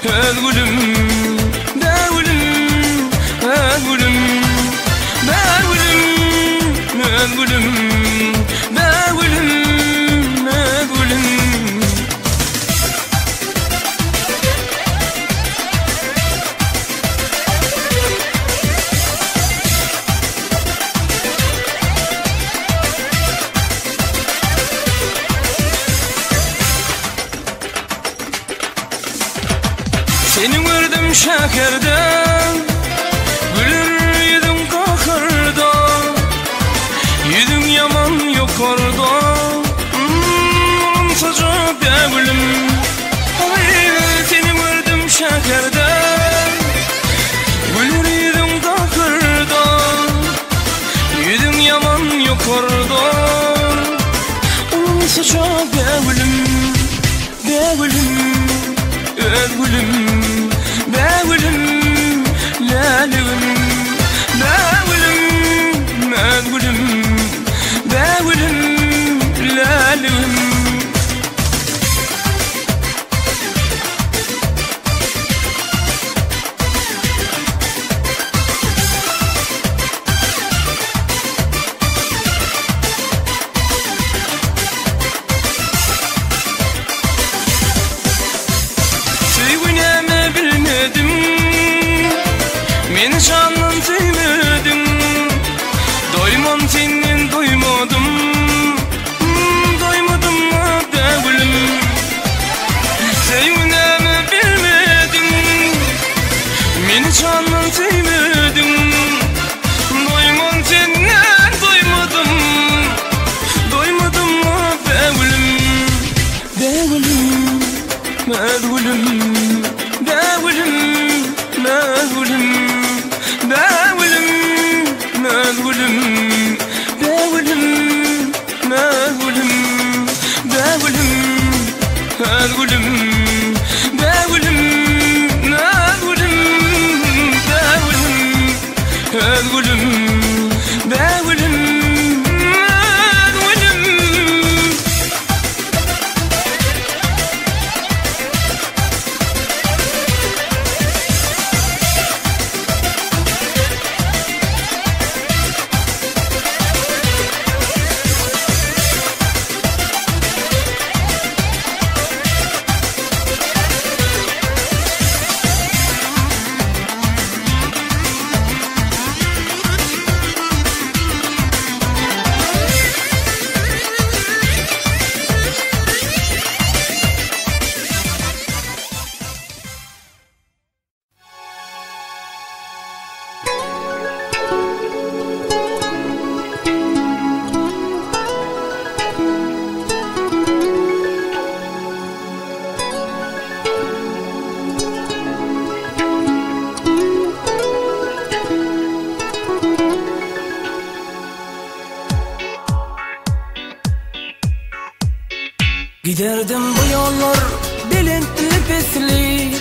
Özgülüm, begülüm, özgülüm, begülüm, özgülüm, begülüm, özgülüm. Seni gördüm şehirde, gülür yüzün kahırda, yüzün yaman yukarıda, olumsuzca begülüm. Seni gördüm şehirde, gülür yüzün kahırda, yüzün yaman yukarıda, olumsuzca begülüm, begülüm. Özgülüm, begülüm, lalüm, begülüm, özgülüm, begülüm, lalüm. Meni canım sevmedim, doymam senin doymadım, doymadım mı begülüm. Sevmemi bilmedim, meni canım sevmedim, doymam senin doymadım, doymadım mı begülüm. Begülüm, begülüm, begülüm, begülüm. Begülüm, begülüm, begülüm, begülüm, begülüm, begülüm, begülüm, begülüm, begülüm, begülüm. Giderdim bu yollar bilintli pesli,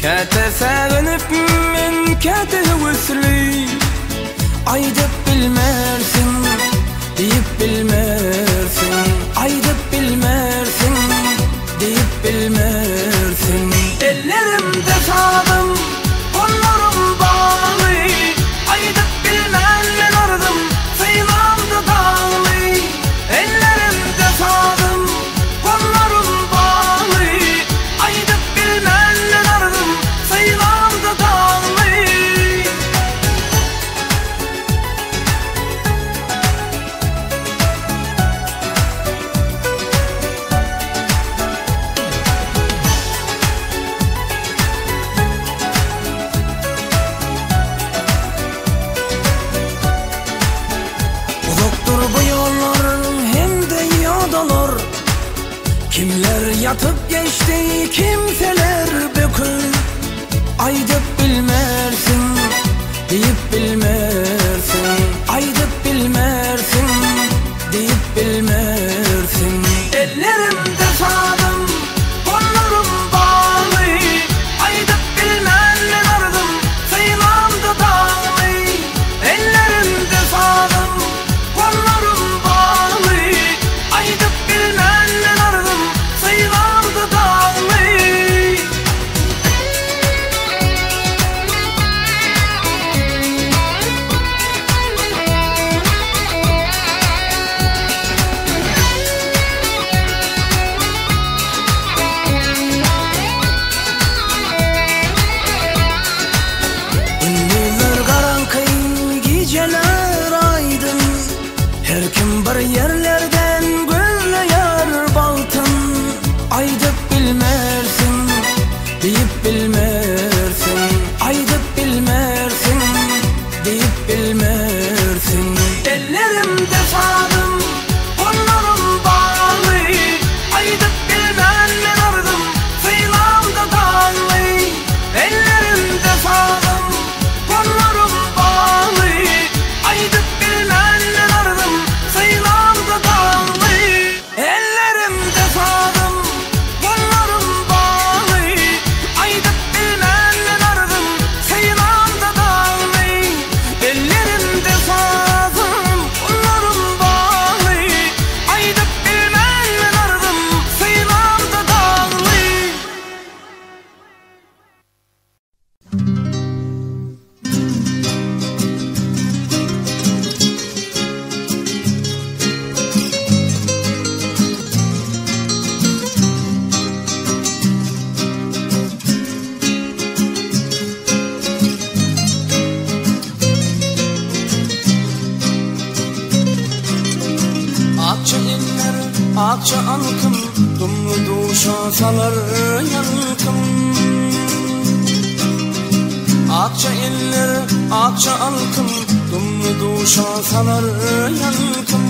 kete sevinip men kete hüsli. Aydıp bilmersin, deyip bilmersin, aydıp bilmersin, deyip bilmersin. Ellerimde sadım, kollarım bağlı, aydıp bilmenden aradım, sayılandı dağlı. Ellerimde sadım, kollarım bağlı, aydıp bilmenden aradım, sayılandı dağlı. Kimler yatıp geçti, kimseler bükür. Aydıp bilmersin, deyip bilmersin, aydıp bilmersin, deyip bilmersin. Ellerimde sadım, kollarım bağlı, aydıp bilmenden aradım, sayılandı dağlı. Ellerimde sadım, kollarım bağlı, aydıp bilmenden aradım, sayılandı dağlı. akça alkım, dumlu duşa salar yalkım. Akça eller, akça alkım, dumlu duşa salar yalkım.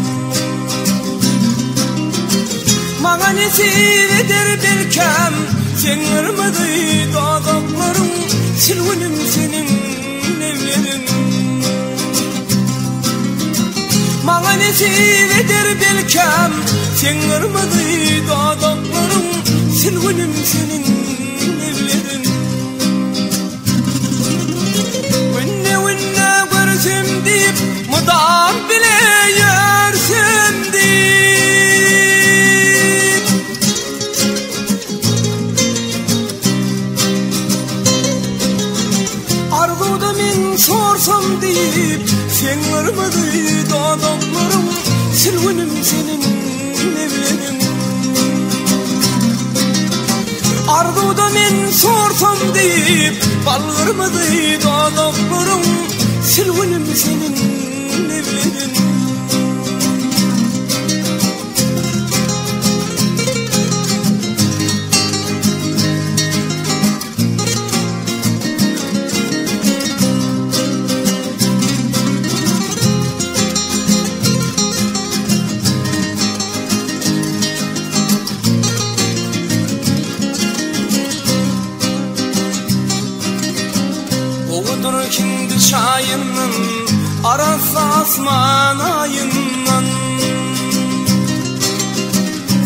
Mağa nesip eder belkem, sen ırmadı dağdaklarım, silvinim senin evlerin. Mağa nesip eder belkem, sen ırmadı dağdaklarım, silvinim senin evlerin. Vinne vinne görsem deyip, mudam bile yersem deyip. Arzuda men sorsam deyip, sen ırmadı dağdaklarım, silvinim senin evlerin. Arzuda men sorsam deyip, balgırmadı dağdaklarım, silvinim senin evlerin. Oğudur kindi çayının, arası asman ayından.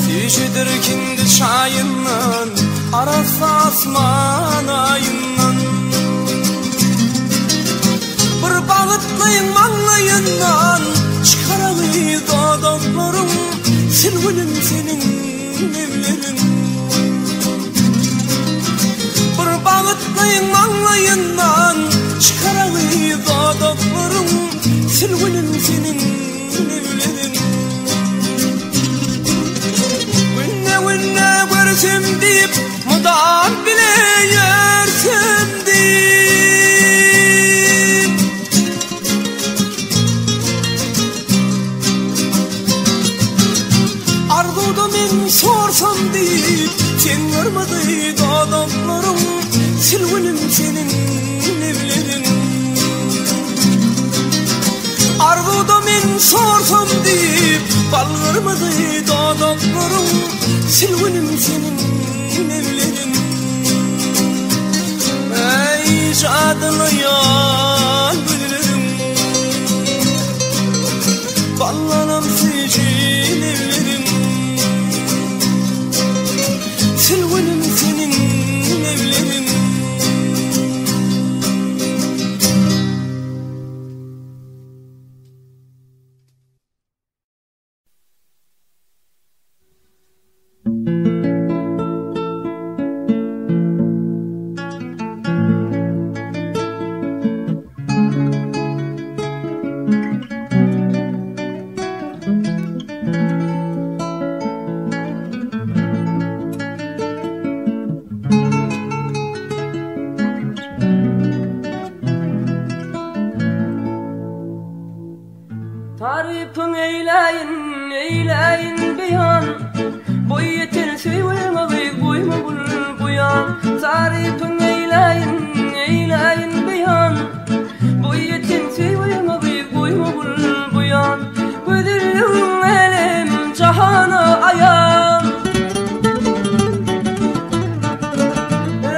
Süjüdür kindi çayının, arası asman ayından. Bir bağıtlayın mallayından, çıkaralı dağdaklarım, silvinim senin evlerin. Bir bağıtlayın mallayından, çıkaralı dağdaklarım, silvinim senin evlerin. Vinne vinne görsem deyip, mudam bile yersem deyip. Arzuda men sorsam deyip, sen ırmadı dağdaklarım, silvinim senin evlerin. Arzuda men sorsam deyip, balgırmadı dağdaklarım, silvinim senin evlerin. Ey cadılıyan güllerim, ballanam sicil evlerin. Silvinim senin evlerin. Tarifin eyleyin, eyleyin beyan, boy yeter sevime ve boyma bul buyan. Tarifin eyleyin, eyleyin beyan, boy yeter sevime ve boyma bul buyan. Güdüllüm elim cahana ayan,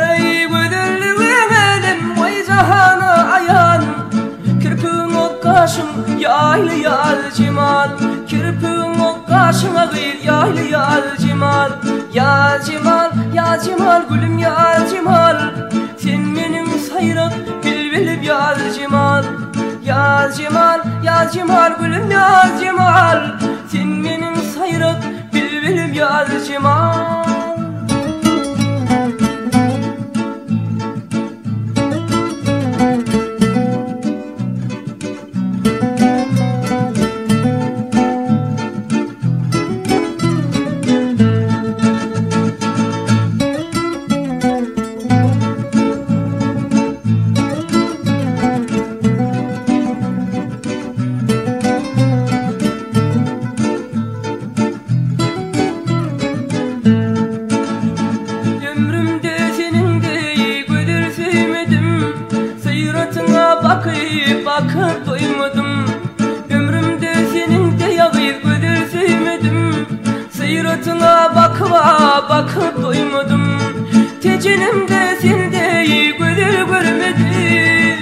ey güdüllüm elim vay cahana ayan. Kirpin o kaşın yaylı yal cimal, kirpin o kaşın ağır yaylı yal cimal. Ya cimal, ya cimal gülüm ya cimal, sen benim sayrak bilbilip ya cimal. Ya cimal, ya cimal gülüm ya cimal, sen benim sayrak bilbilip ya cimal. Tecinimde sendey gözü görmedim.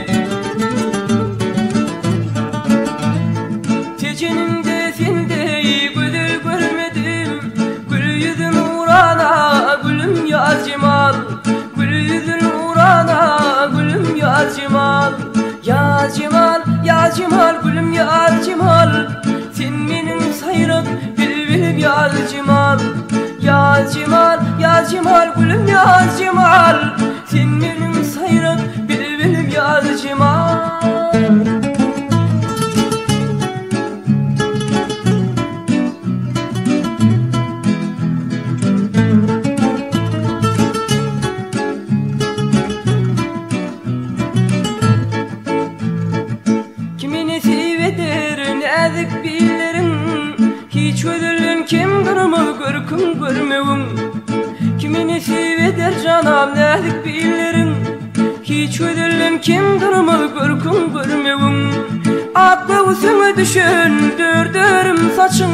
Tecinimde sendey gözü görmedim. Gül yüzün uğrana gülüm yaz cemal. Gül yüzün uğrana gülüm yaz cemal. Yaz cemal, yaz cemal, gülüm yaz cemal. Sen benim sayrık bülbülüm yaz cemal. Yaz cemal, yaz cemal, gülüm yaz cemal. Sen benim sayrık bülbülüm yaz cemal. Kimini seveder nazik billerin, hiç gözülün kim kırmıl görküm görmevim. Kimini seveder canam nazik billerin, hiç gözülün kim kırmıl görküm görmevim. Aklı üstüme düşündürdürüm saçın.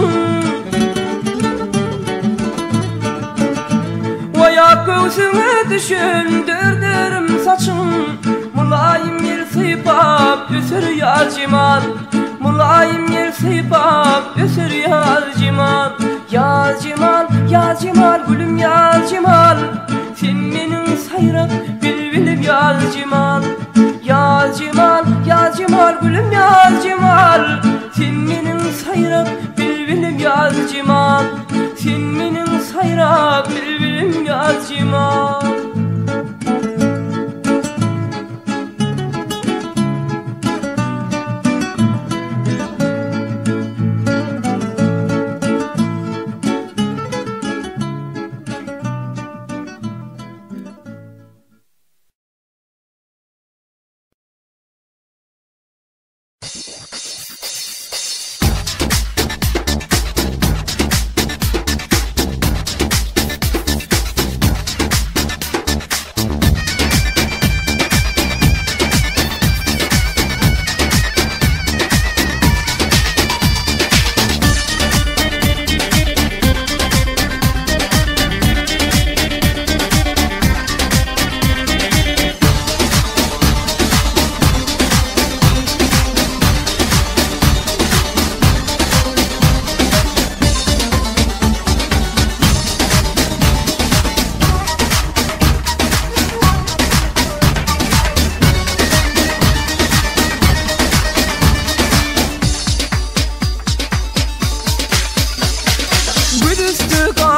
Vay aklı üstüme düşündürdürüm saçın. Mulayim yer sıybap üsür yar cemal. Mulayim yer sıybap üsür yar cemal. Yar cemal, yar cemal, gülüm yar cemal. Sen benim sayrak bülbülüm yar cemal. Yar cemal, yar cemal, gülüm yar cemal. Sen benim sayrak bülbülüm yar cemal. Sen benim sayrak bülbülüm yar cemal.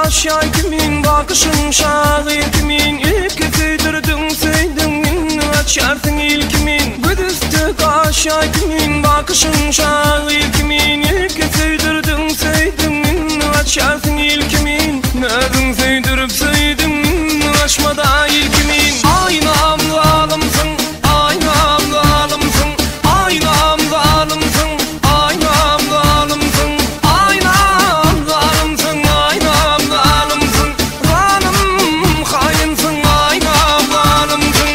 Şay kimin bakışın şahı kimin ilk sevdirdin sevdin minni açarsın ilkimin. Güdüstü kaşay kimin bakışın şahı kimin ilk sevdirdin sevdin minni açarsın ilkimin. Nereden sevdirip sevdin minni açmada ilkimin. Aynam zalımsın, aynam zalımsın, aynam zalımsın, aynam zalımsın, aynam zalımsın, aynam zalımsın, zalim hainsın, aynam zalımsın.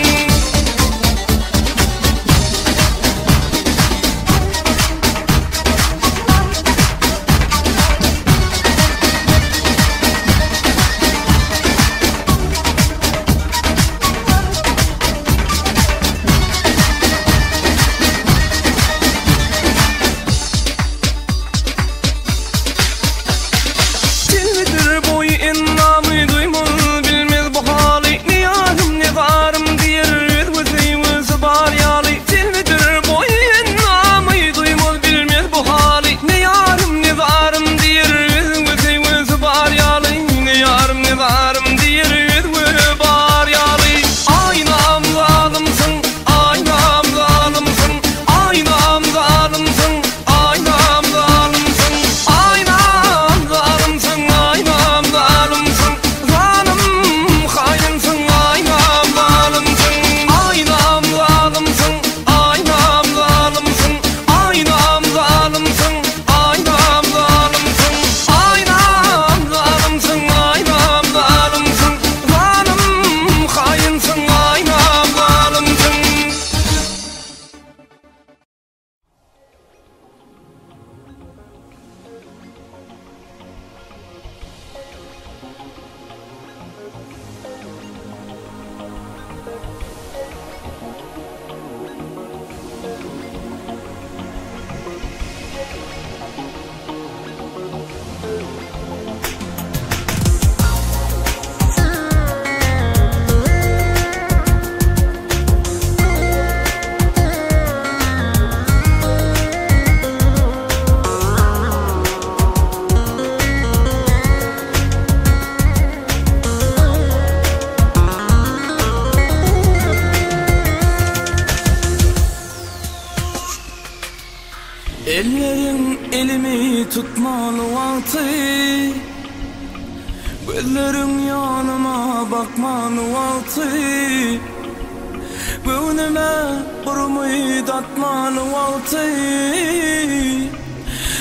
Ellerin elimi tutmalı vakti, gözlerin yanıma bakmalı vakti, gönlüme bir atmalı vakti.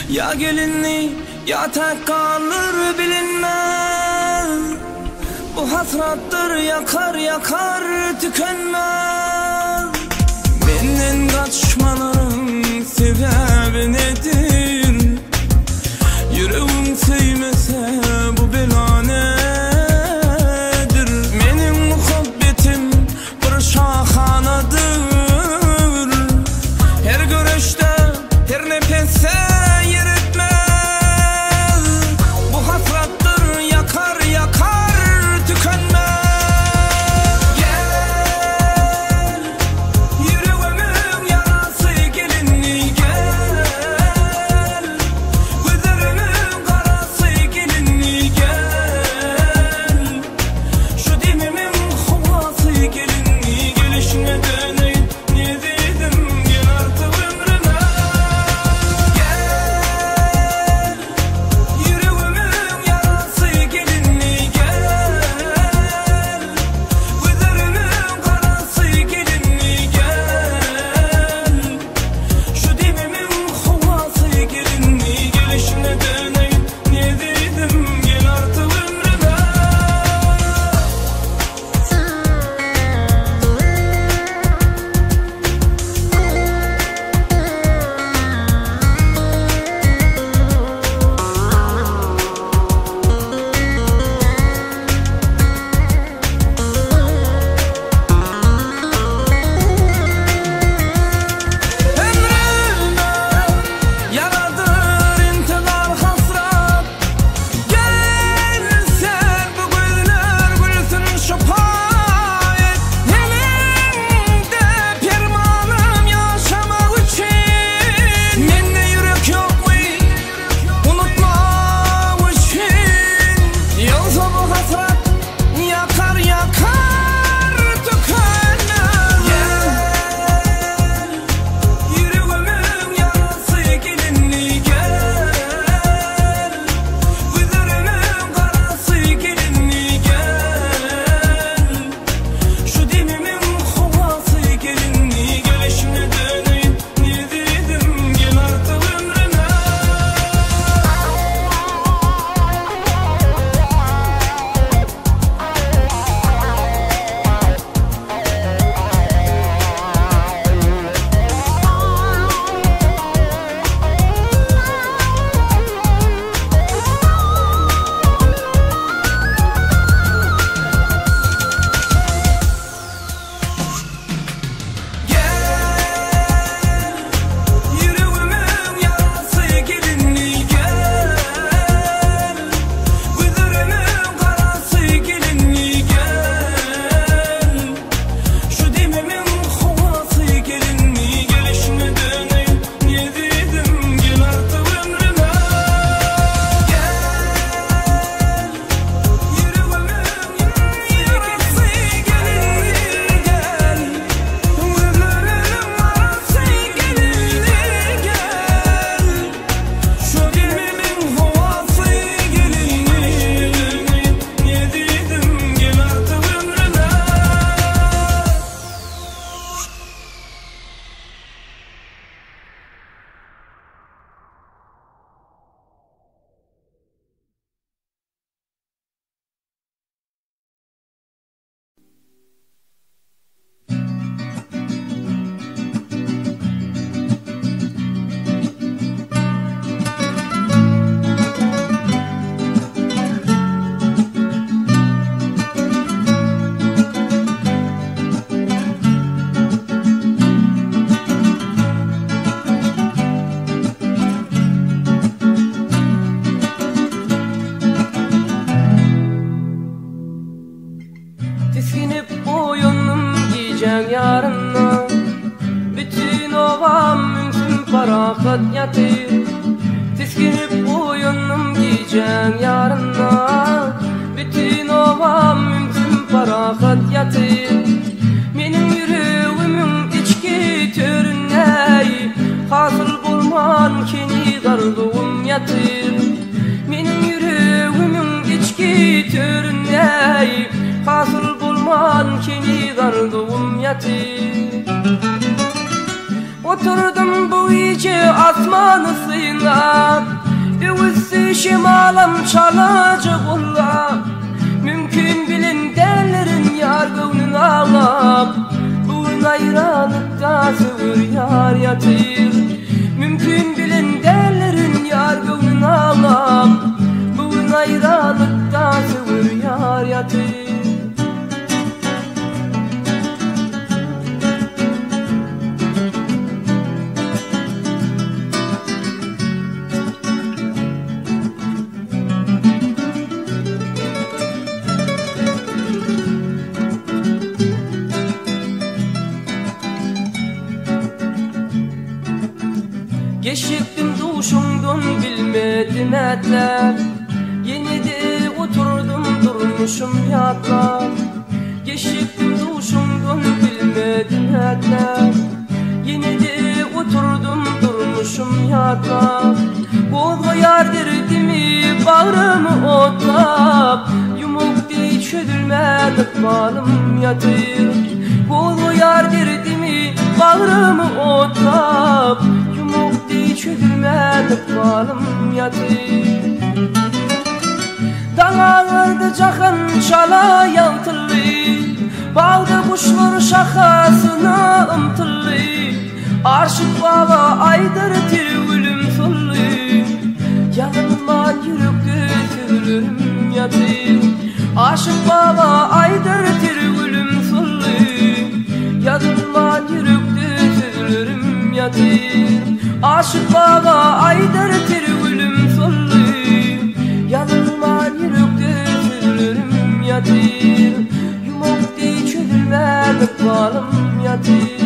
Ya gelinli ya tek kalır bilinmez, bu hasrattır yakar yakar tükenmez. Benden kaçmaların sebebi nedir? Yüreğim sevmese bu bela nedir? Benim muhabbetim bir şahanadır, her görüşte her nefeste yer etmez. Bu hasrattır yakar yakar tükenmez. yarına bütün ovam mümkün parahat yatır. Tiskinip uyunum giyeceğim yarına bütün ovam mümkün parahat yatır. Benim yüreğimin içki törüney hasıl bulma duman keni garduğum yatır. Menin yüreğimin içki törüney, hasıl bulman keni garduğum yatır. Oturdum bu iyice asmanı sıyla, üvüsü şemalam çalacak ola. Mümkün bilin derlerin yar gönlün ağlap, bu ayranlıkta sığır yar yatır. Mümkün bilin derlerin yar gönlün ağlap, bu ayranlıkta sığır yar yatır. Geçiktim duşumdan bilmedim etler, yine de oturdum durmuşum yatlar. Geçiktim duşumdan bilmedim etler, yine de oturdum durmuşum yatlar. Boğayar derdimi bağrımı otlap, yumuk değil çözülmez ıkbalım yatır. Boğayar derdimi bağrımı otlap, yumuk değil çözülmez ıkbalım yatır. Dağlarda cahan çala yaltıllı, bağda kuşlar şakasına ımtıllı. Arşık baba aydır tirgülüm sullu, yanılman yürekte sürülürüm yatır. Aşık baba aydır tirgülüm sullu, yanılman yürekte sürülürüm yatır. Aşık baba aydır tirgülüm sullu, yanılman yürekte sürülürüm yatır. Yumuk değil çözülmez ıkbalım yatır.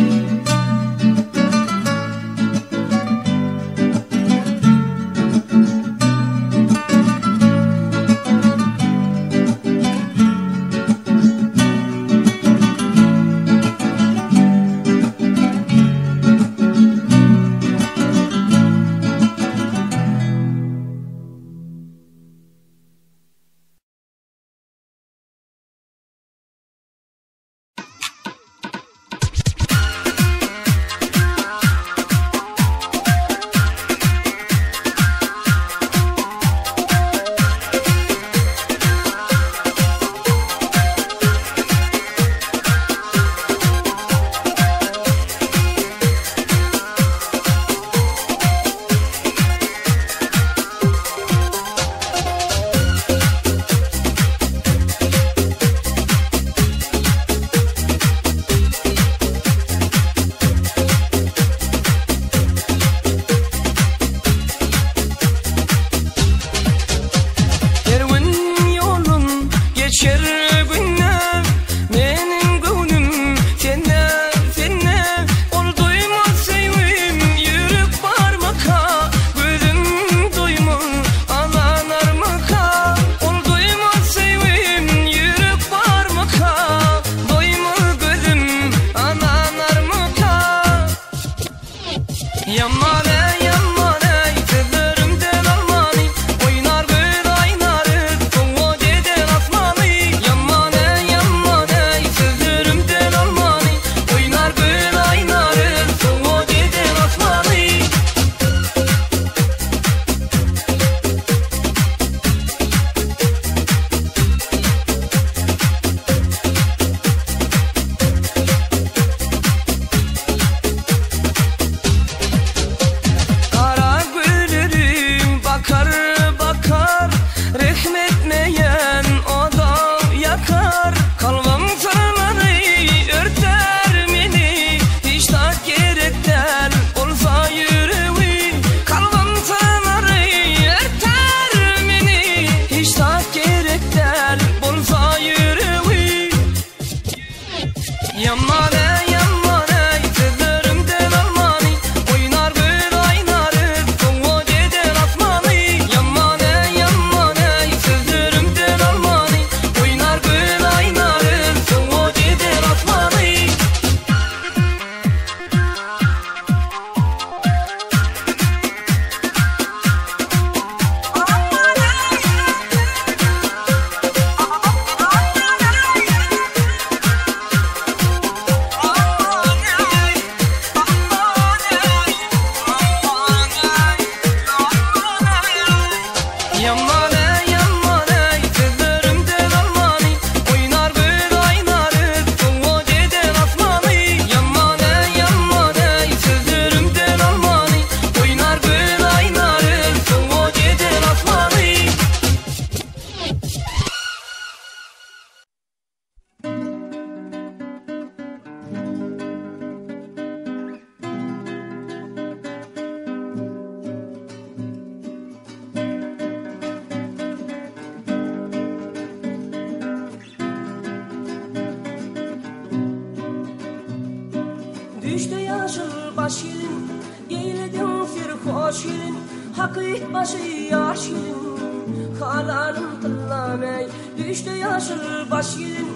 düşte yaşıl baş yelin, eyledin firhoş yelin, hakik başı yaş yelin, halalım tıllamay. Düşte yaşıl baş yelin,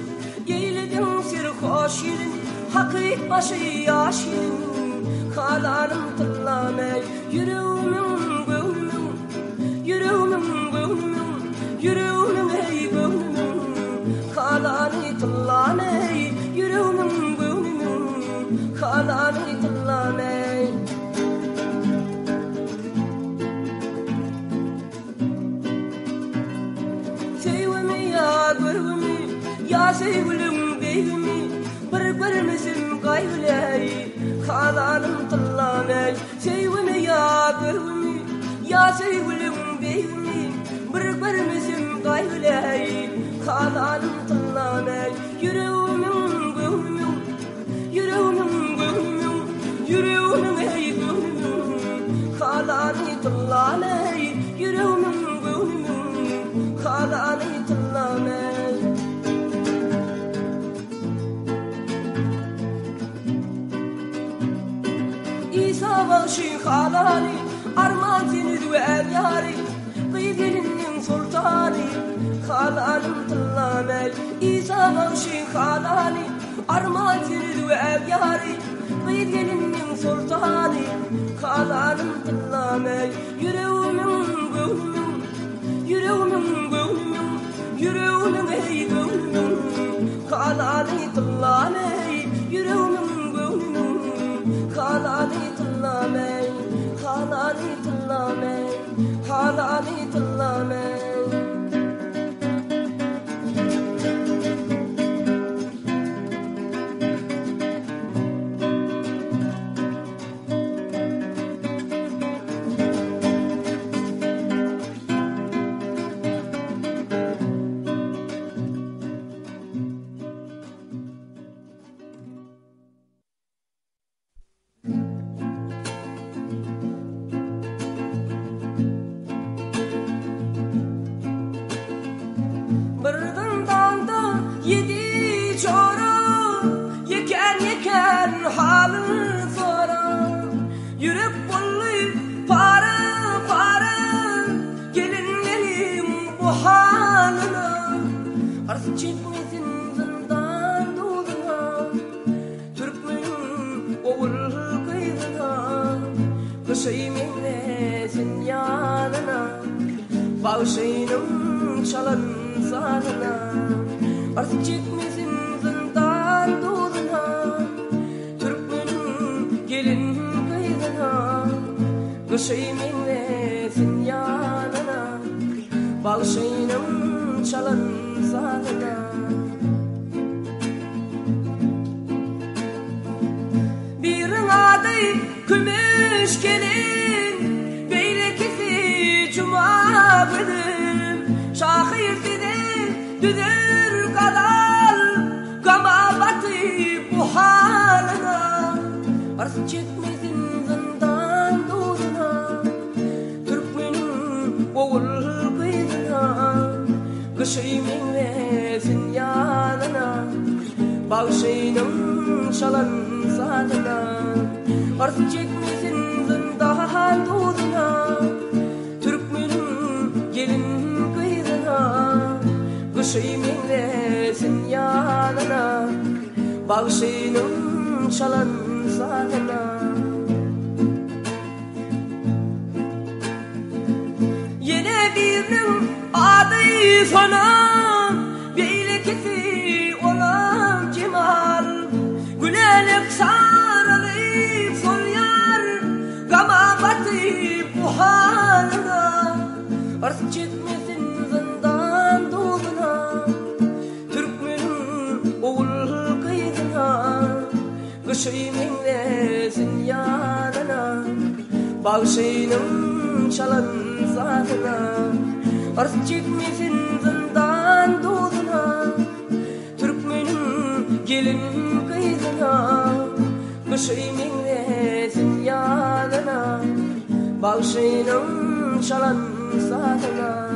eyledin firhoş yelin, hakik başı yaş yelin, halalım tıllamay. Yüreğimin gönlümün, yüreğimin gönlümün, yüreğimin ey gönlümün, halalım tıllamay. Yüreğimin gönlümün, halalım tıllamay. Sevimi ya görgümü, ya sevgilim beygimi, bir görmezim gayrılay, halalım tıllamay. Sevimi ya görgümü, ya sevgilim beygimi, bir görmezim gayrılay, halalım tıllamay. Yüreğimin gönlümün, yüreğimin gönlümün, yüreğimin ey gönlümün, halalım tıllamay. Yüreğimin gönlümün, halalım tıllamay. İsa bağışın halali, arman seni ve yari, kıygelinin sultani, halalım tıllamay. İsa bağışın halali, arman seni ve yari, kıygelinin sultani, halalım tıllamay. Yüreğimin gönlümün, yüreğimin gönlümün, yüreğimin ey gönlümün, halalım tıllamay. Yüreğimin gönlümün, halalım tıllamay, halalım tıllamay, halalım tıllamay. Birden dağda yedi çora, yeken yeken halını sorar. Yürek bullu para para, gelinlerim bu halına. Arz çekmesin zindan doluna, Türkmenin oğul kıydına. Kışıymenlesin yanına, bağışayınım çalan zanına. Artık çekmesin zindan doluna, Türkmenin gelin kıydına. Kışıymenlesin yanına, bağışayınım çalan zanına. Birin adı gümüş gelin, beylekisi cuma benim. Şahir dedi düdür kadal, gama batı bu halına. Arz çekmesin zindan doluna, Türkmenin oğul kıydına. Kışıymenlesin yanına, bağışayınım çalan zadına. Arz çekmesin zindan doluna, Türkmenin gelin kıydına. Kışıymenlesin yanına, bağışayınım çalan zadına. Yine birinin adı sana, beylekesi olan Cemal. Gülelik sarılıp sol yar, gama batı bu halına. Arz çekmesin zindan doluna, Türkmenin oğul kıydına. Kışıymenlesin yanına, bağışayınım çalan zadına. Arz çekmesin zindan doluna, Türkmenin gelin kıydına. Kışıymenlesin yanına, bağışayınım çalan zadına.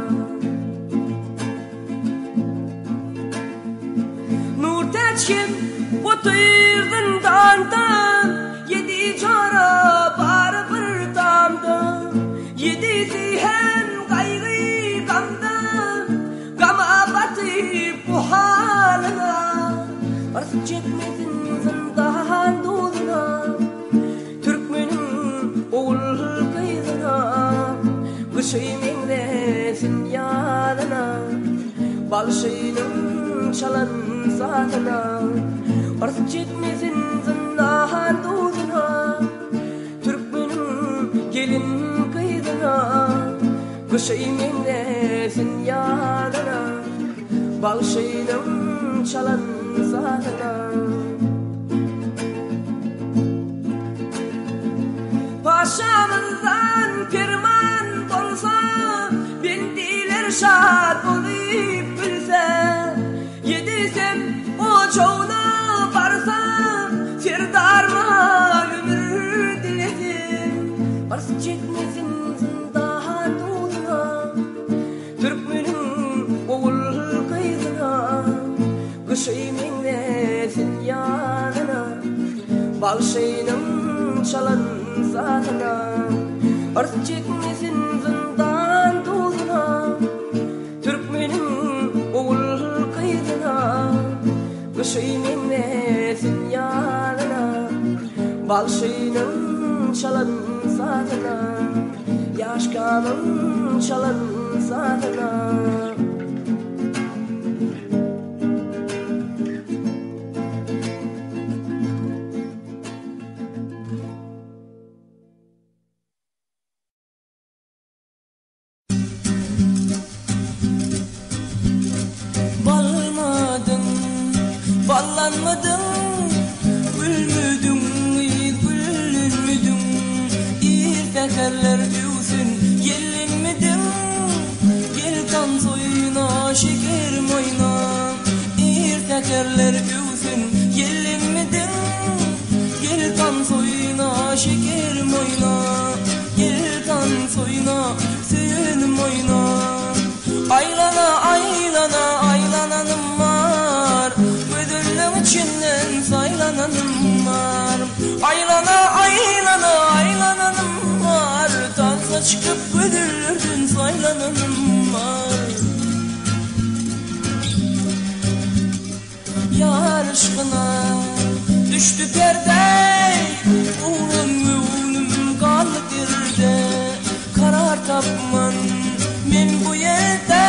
Nur teçkin bu tıyırdın dağından, Yedisi hem kaygı gamda, gama batı bu halına. Artık çekmesin zindan duduna, Türkmenin oğul kızına. Kışıyım desin yanına, balşıyının çalan satına. Artık çekmesin zindan duduna, Türkmenin gelin kızına. Kışıyım desin yanına, balşıyının çalan satına. Paşamızdan firman olsa, bindiler şad olup bilse. Yedisem o çoğuna varsa, serdarma ömür dilesin. Arz çekmesin zindan duduna, Türkmenin oğul kızına. Kışıyım desin yanına, balşıyının çalan zatına. Arz çekmesin zindan duduna, Türkmenin oğul kızına. Kışıyım desin yanına, balşıyının çalan zatına. Yaşkanın çalan zatına. Ballanmadın, gülmüdün, gülünmüdün. İrtekerler diyorsun, gelinmedin. Gel kan soyuna, şekerim oyna. İrtekerler diyorsun, gelinmedin. Gel kan soyuna, şekerim oyna. Gel kan soyuna, suyunum oyna. Aylana, aylana, aylananım var. Gözünün içinden saylananım var. Aylana, aylana, aylananım var. Tansa çıkıp gözülürdün saylananım var. Yar aşkına düştü perde, Oğlum kaldı dirde. Karar tapman men bu yerde.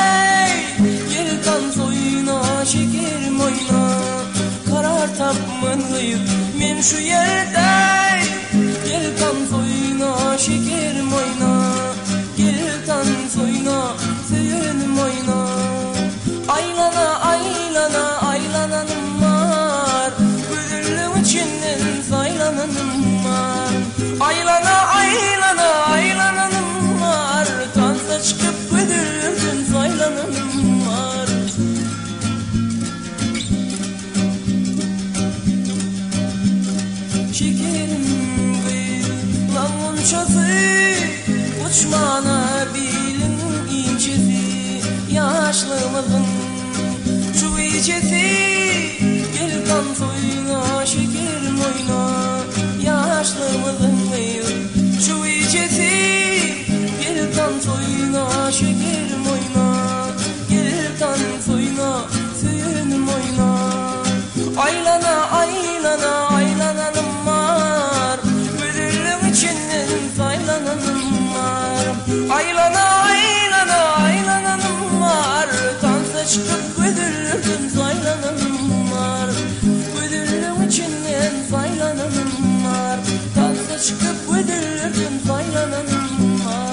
Gel kan soyuna, şekerim oyna. Karar tapman gıyıp men şu yerde. Gel kan soyuna, şekerim oyna. Gel kan soyuna, söylenim oyna. Aylana, aylana, aylananım var. Gözünün içinden saylananım var. Aylana, aylana, aylananım var. Tansa çıkıp gözünün saylananım var. Şekerim gıyıp lan uçası, uçmana bilin incesi. Yaşlımızın şu içesi. Gel kan soyuna, şekerim oyna. Yaşlımızın şu içesi. Gel kan soyuna, şekerim oyna. Gel kan soyuna, suyunum oyna. Aylana, aylana, aylananım var. Gözünün içinden saylananım var. Aylana, aylana, aylananım var. Tansa çıkıp gözünün saylananım var. Gözünün içinden saylananım var. Tansa çıkıp gözünün saylananım var.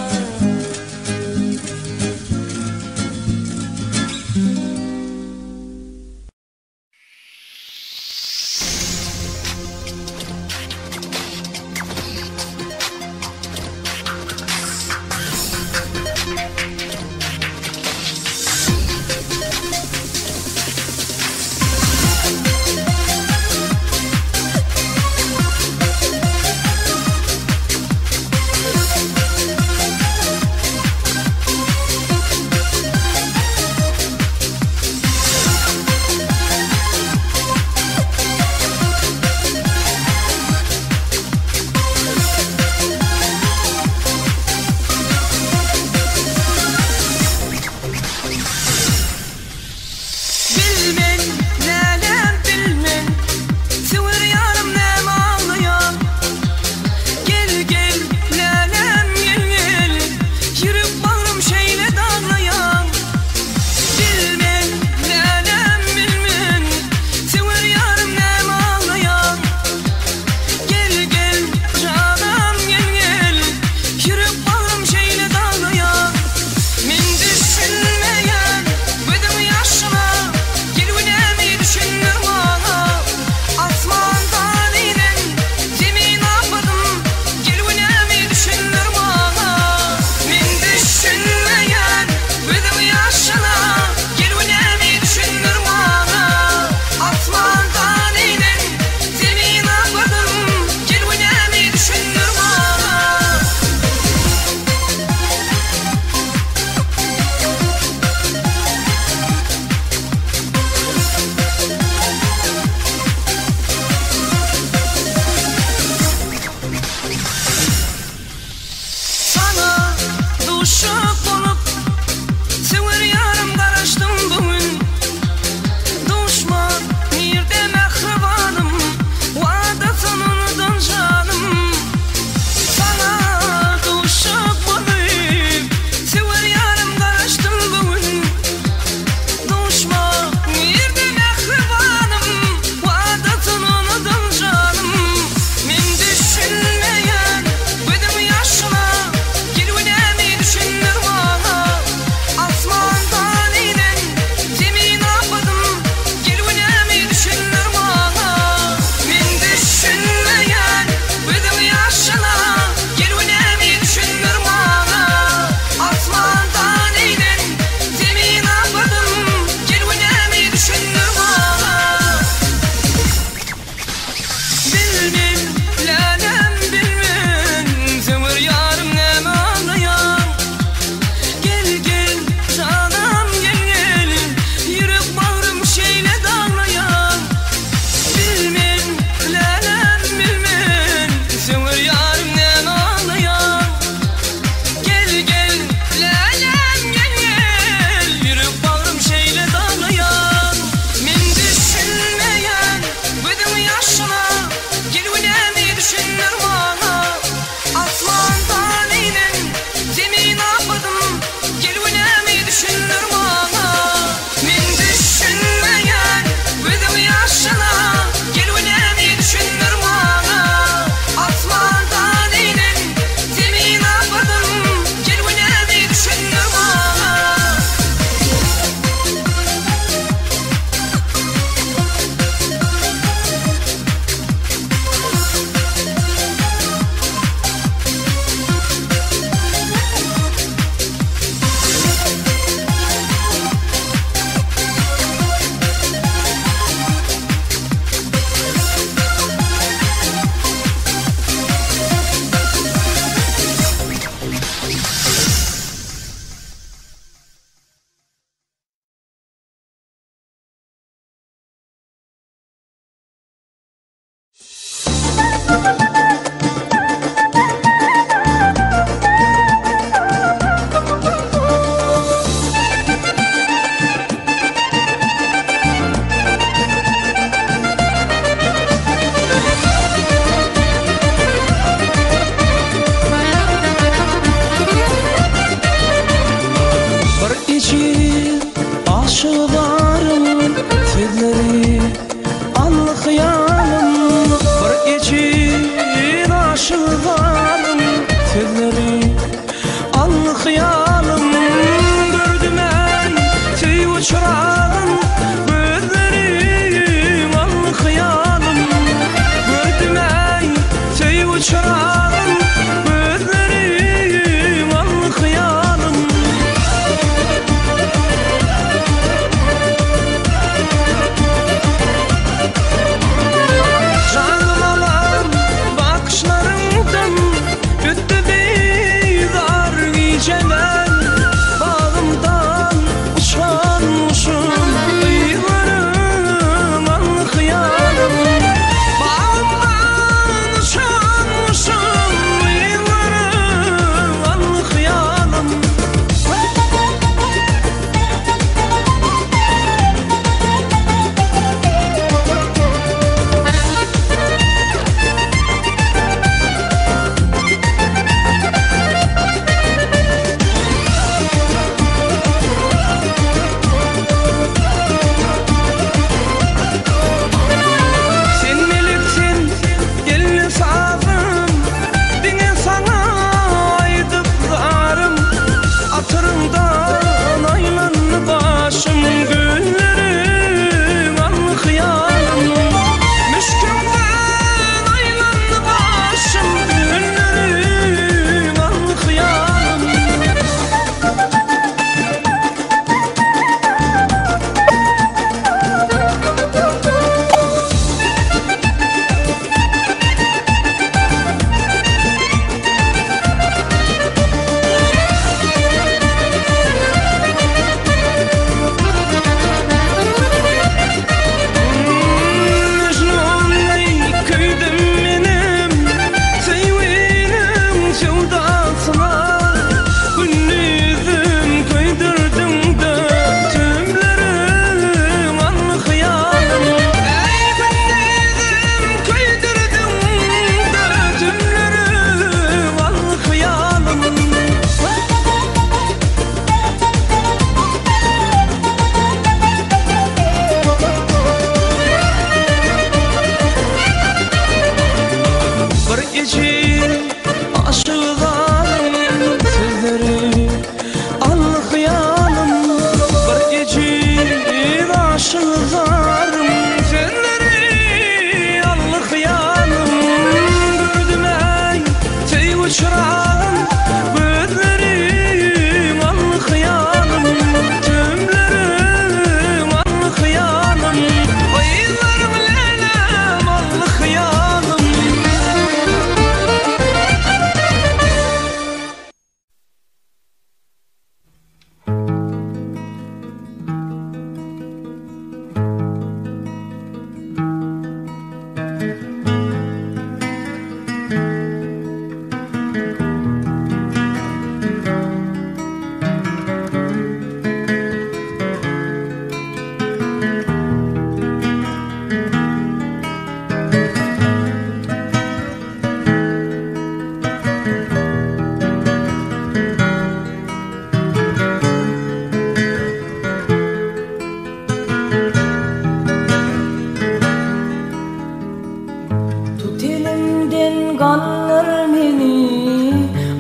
gallar meni,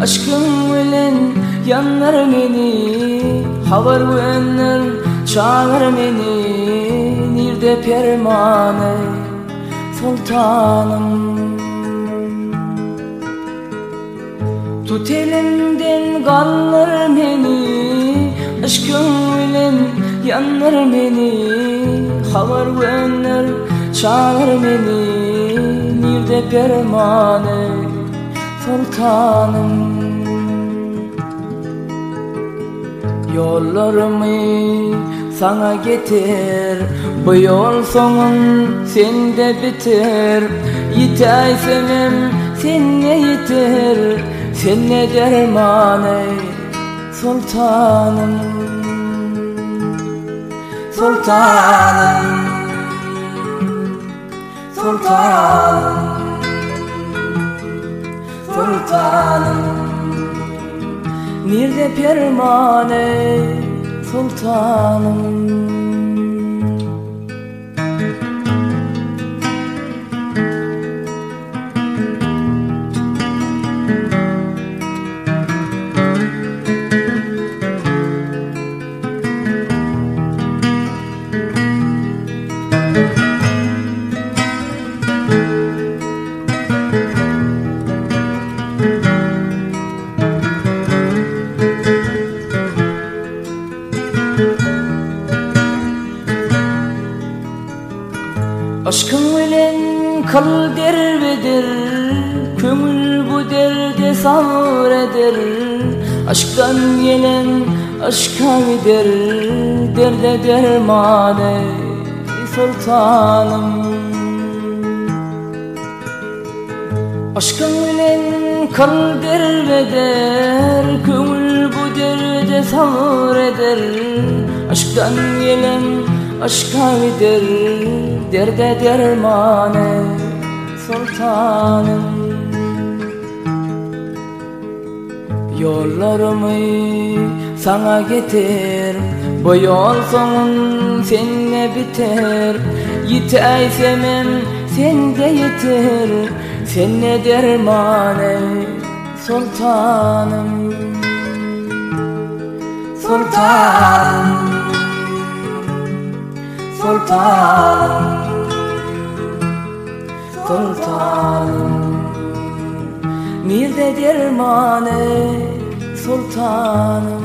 aşkın bilen yanlar meni, havar verenler çağlar meni, nirde permane sultanım. Tut elimden gallar meni, aşkın bilen yanlar meni, havar verenler çağlar meni, nirde permane sultanım. Yollarımı sana getir, bu yol sonun sende biter. Yitay senem senne yeter, senne dermane sultanım. Sultanım, sultanım, sultanım, nirde permane sultanım. Aşkın bilen kal derbeder, köngül bu derde sabreder. Aşktan gelen aşka gider, derde dermane sultanım. Aşkın bilen kal derbeder, köngül bu derde sabreder. Aşktan gelen aşka gider, derde dermane sultanım. Yollarımı sana getir, bu yol sonun seninle biter. Yitay semem sende yeter, senne dermane sultanım. Sultanım, sultanım, sultanım, nirde dermane sultanım.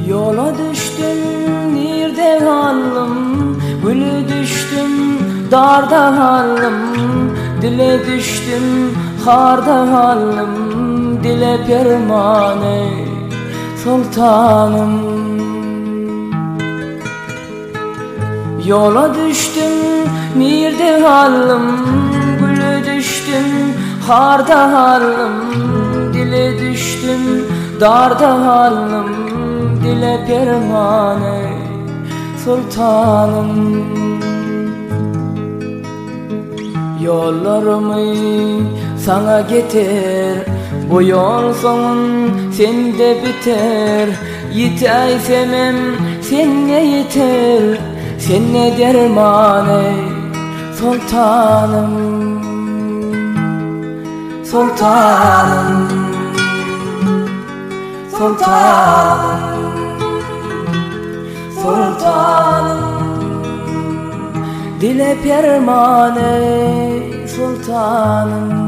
Yola düştüm nirde hallım, gülü düştüm darda hallım, dile düştüm harda hallım, dile permane sultanım. Yola düştüm nirde hallım, gülü düştüm harda hallım, dile düştüm darda hallım, dile permane sultanım. Yollarımı sana getir, bu yol sonun sende biter. Yitay semem senne yeter, senne dermane sultanım. Sultanım, sultanım, sultanım, dile permane sultanım.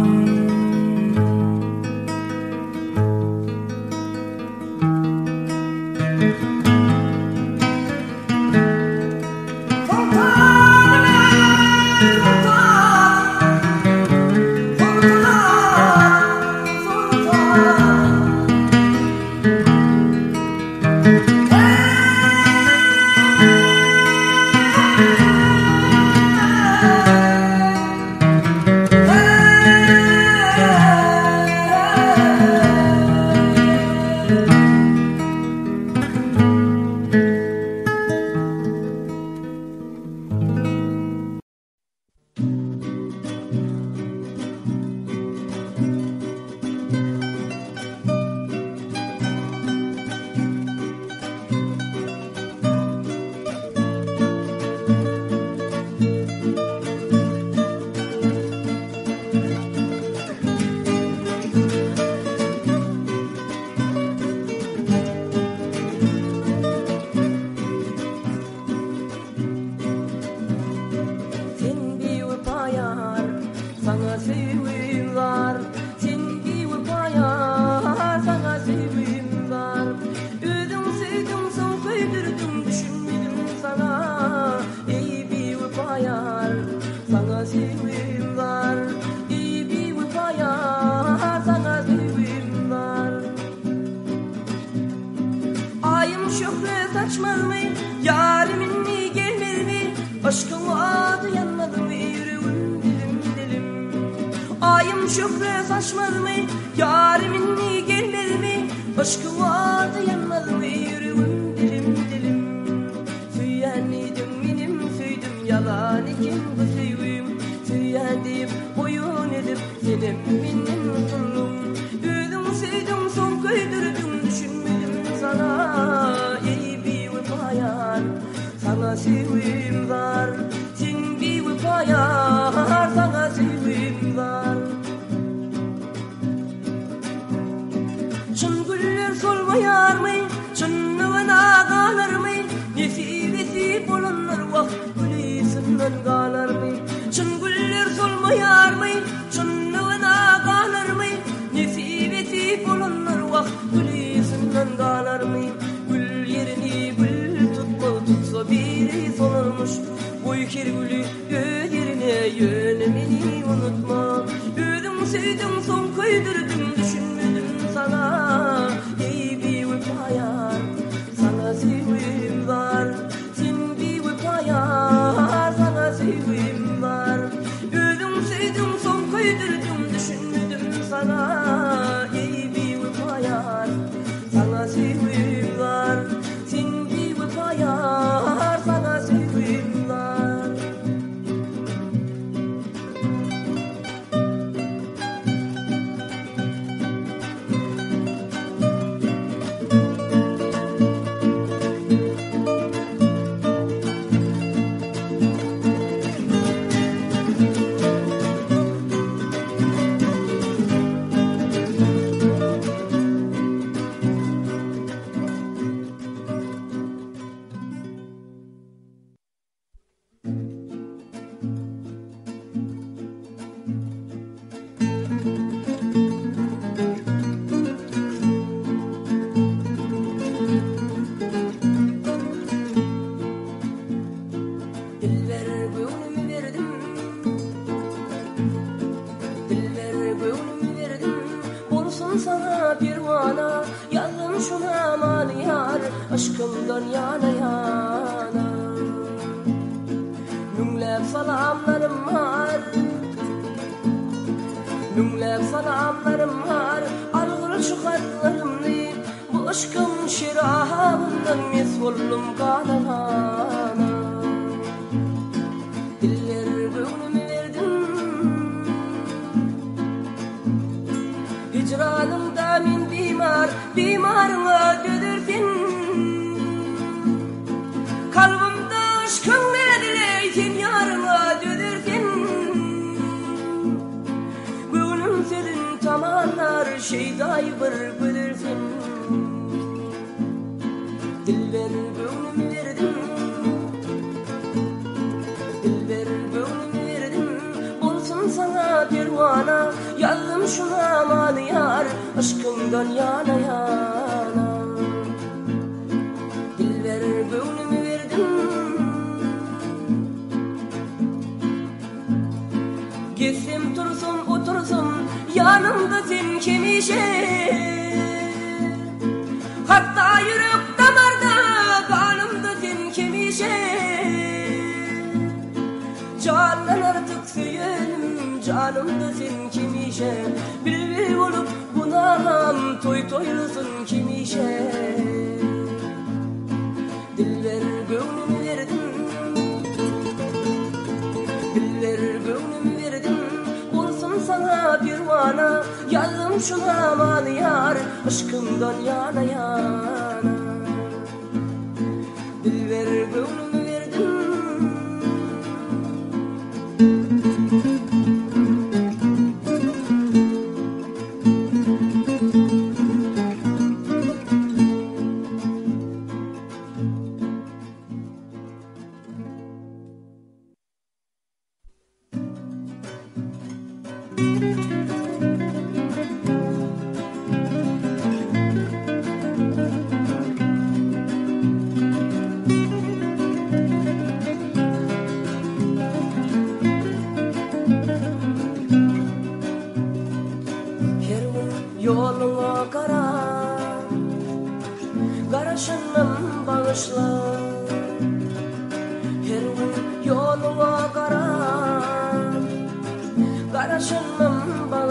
saçmadı mı? Yarimin mi gelmedi mi? Aşkın adı yanmadı mı? Yüreğim dilim dilim. Ayım şöhre saçmadı mı? Yarimin mi gelmedi mi? Aşkın adı yanmadı mı? Yüreğim dilim dilim. Süyen idim benim süydüm yalan iken bu süyüm. Süyen deyip oyun edip senem benim mutluluğum. Üzdüm süydüm son köydürdüm düşünmedim sana. Ey bir vefayar sana sevim var. Sen bir vefayar sana sevim var. Çın güller solmayar mı? Çınlığına kalar mı? Nesip olanlar vah gülüsünden kalar mı? Çın güller solmayar mı? Çınlığına kalar mı? Nesip olanlar vah gülüsünden kalar mı? Gül yerini gül tutsa biri solarmış. Boy ker gülü göz yerine yönemini unutma. Ödüm sevdim son koydurdum düşünmedim sana. Ey bir vefayar sana sevim var. Sen bir vefayar sana sevim var. Ödüm sevdim son koydurdum düşünmedim sana. Ey bir vefayar sana sevim var. Sen bir vefayar sana sevim var. Aşkımdan yana yana Nümlep salamlarım var Nümlep salamlarım var Arğır çıkartlarımlı Bu aşkım şirahabından Mesvollum kanana Diller gönlümü verdim Hicranımda min bimar Bimarına dödürdün Kalbimde aşkın nedileytin yarına dödürdün Gönlüm senin tamanlar şeyday bir bilirsin Dilber gönlümü verdim Dilber gönlümü verdim Olsun sana pervana Yazdım şuna maniyar Aşkımdan yana yana Dilber gönlümü verdim Gezsem tursum otursum Yanımda sen kemişe Hatta yürek damarda Kanımda sen kemişe Candan artık söylerim Canımda sen kemişe Bülbül olup bunamam Toy toylusun kemişe Dilber gönlümü verdim Diller gönlümü verdim Olsun sana bir vana Yazdım şuna maniyar Aşkımdan yana yana Dilber gönlümü verdim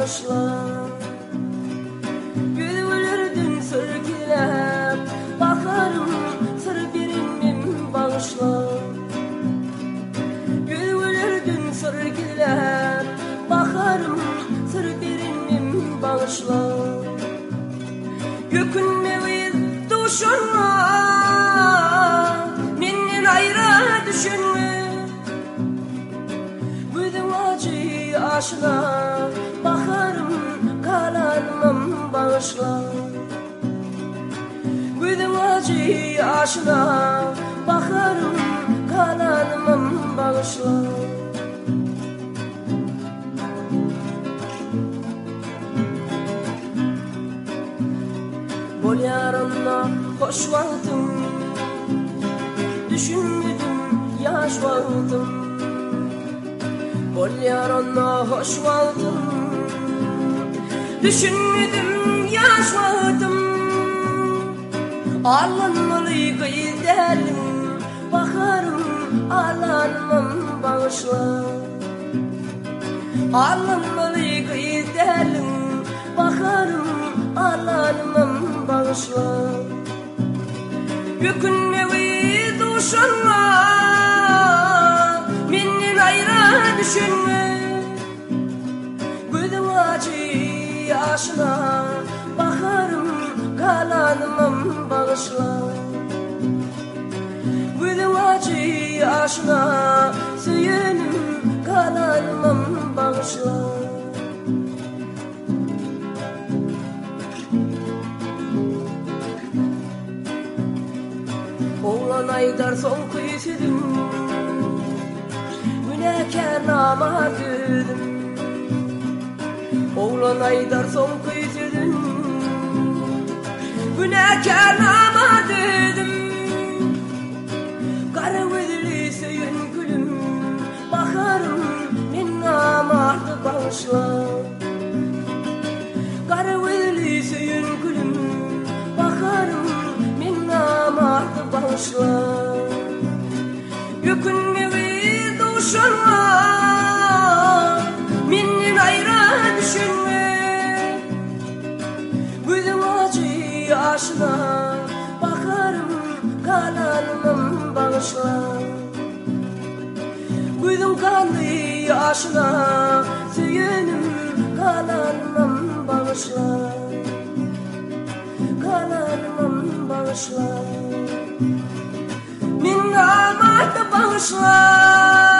bağışla. Bülbülürdün sürgülep, bakarım sır birimim bağışla. Bülbülürdün sürgülep, bakarım sır birimim bağışla. Gökünme vid duşunma, menden ayrı düşünme. Güdüm acı aşına, bakarım kalanmam bağışla. Güdüm acı aşına, bakarım kalanmam bağışla. Bol yarınla hoş vaktim, düşünmedim yaş vaktim. Bol yarınla hoş vaktim, düşünmedim yaş vaktim. Alınmalı gidelim, bakarım alanmam bağışla. Alınmalı gidelim, bakarım alanmam bağışla. Gökünme vid duşunma, menden ayrı düşünme. Güdüm acı aşına, bakarım kalanmam bağışla. Güdüm acı aşına, söylenim kalanmam bağışla. Oğlan aydar son kuyusuydum, günahkar namardım. Oğlan aydar son kuyusuydum, günahkar namardım. Kara gözlü söyün gülüm, bakarım men namardı bağışla. Kara gözlü söyün gülüm, bakarım men namardı bağışla. Gökünme vid duşunma, menden ayrı düşünme. Güdüm acı aşına, bakarım kalanmam bağışla. Güdüm kanlı aşına, söylenim kalanmam bağışla. Kalanmam bağışla. Min namardı bağışla.